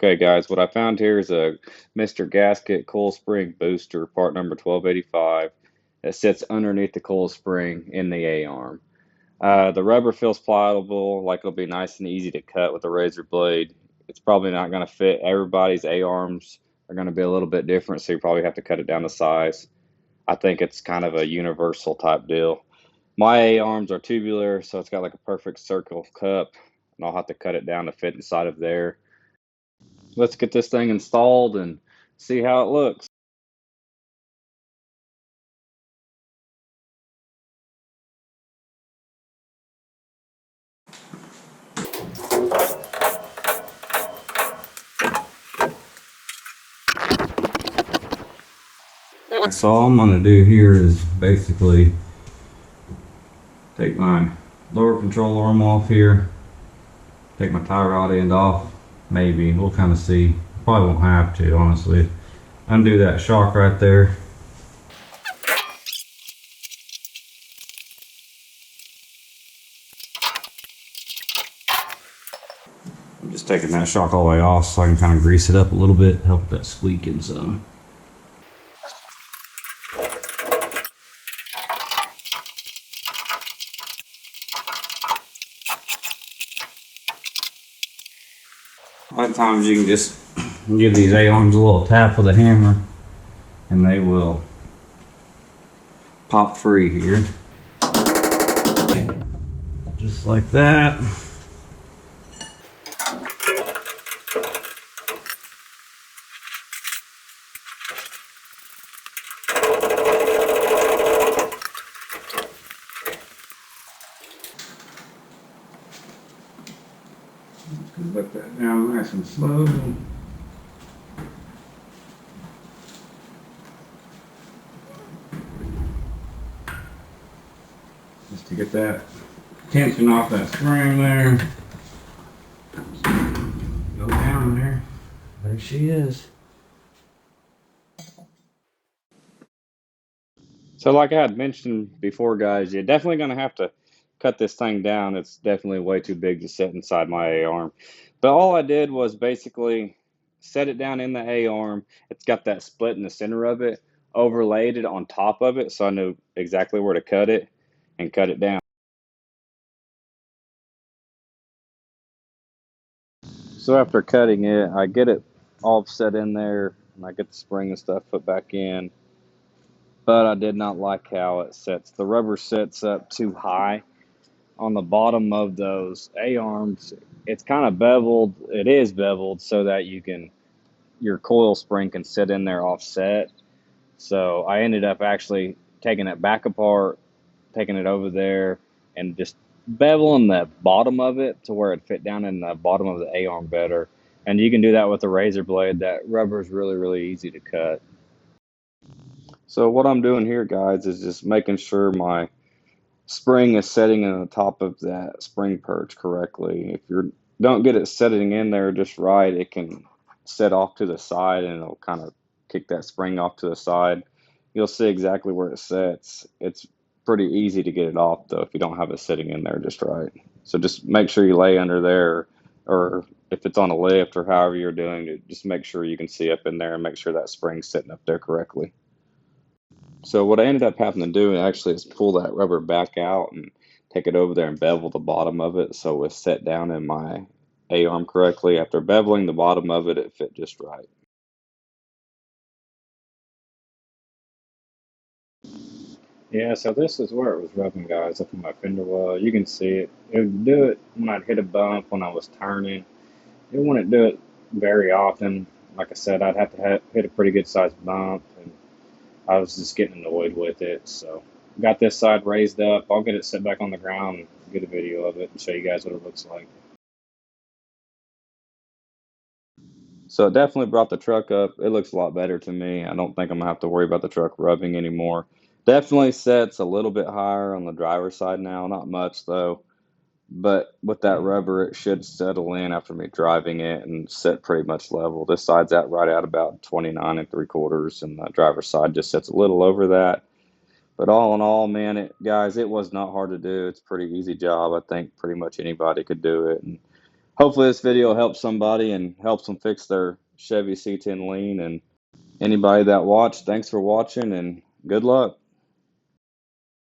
Okay, guys, what I found here is a Mr. Gasket coil spring booster, part number 1285. It sits underneath the coil spring in the A-arm. The rubber feels pliable, like it'll be nice and easy to cut with a razor blade. It's probably not going to fit everybody's A-arms. Are going to be a little bit different, so you probably have to cut it down to size. I think it's kind of a universal type deal. My A-arms are tubular, so it's got like a perfect circle cup, and I'll have to cut it down to fit inside of there. Let's get this thing installed and see how it looks. So all I'm going to do here is basically take my lower control arm off here, take my tie rod end off, maybe, we'll kind of see, probably won't have to honestly. Undo that shock right there. I'm just taking that shock all the way off so I can kind of grease it up a little bit, help that squeaking some. A lot of times you can just give these A-arms a little tap with a hammer and they will pop free here. Just like that. Let that down nice and slow. Just to get that tension off that spring there. Go down there. There she is. So like I had mentioned before, guys, you're definitely going to have to cut this thing down. It's definitely way too big to sit inside my A-arm. But all I did was basically set it down in the A-arm. It's got that split in the center of it, overlaid it on top of it so I knew exactly where to cut it and cut it down. So after cutting it, I get it all set in there and I get the spring and stuff put back in. But I did not like how it sets. The rubber sets up too high on the bottom of those A-arms. It's kind of beveled. It is beveled so that your coil spring can sit in there offset. So I ended up actually taking it back apart, taking it over there, and just beveling the bottom of it to where it fit down in the bottom of the A-arm better. And you can do that with a razor blade. That rubber is really, really easy to cut. So what I'm doing here, guys, is just making sure my spring is setting in the top of that spring perch correctly. If you don't get it setting in there just right, it can set off to the side and it'll kind of kick that spring off to the side. You'll see exactly where it sets. It's pretty easy to get it off though if you don't have it sitting in there just right. So just make sure you lay under there, or if it's on a lift or however you're doing it, just make sure you can see up in there and make sure that spring's sitting up there correctly. So what I ended up having to do actually is pull that rubber back out and take it over there and bevel the bottom of it so it was set down in my A-arm correctly. After beveling the bottom of it, it fit just right. Yeah, so this is where it was rubbing, guys, up in my fender well. You can see it. It would do it when I'd hit a bump when I was turning. It wouldn't do it very often. Like I said, I'd have to hit a pretty good sized bump, and I was just getting annoyed with it. So got this side raised up. I'll get it set back on the ground and get a video of it and show you guys what it looks like. So it definitely brought the truck up. It looks a lot better to me. I don't think I'm gonna have to worry about the truck rubbing anymore. Definitely sets a little bit higher on the driver's side now, not much though. But with that rubber, it should settle in after me driving it and set pretty much level. This side's at right at about 29 and 3/4, and the driver's side just sits a little over that. But all in all, man, guys, it was not hard to do. It's a pretty easy job. I think pretty much anybody could do it. And hopefully this video helps somebody and helps them fix their Chevy C10 Lean. And anybody that watched, thanks for watching and good luck.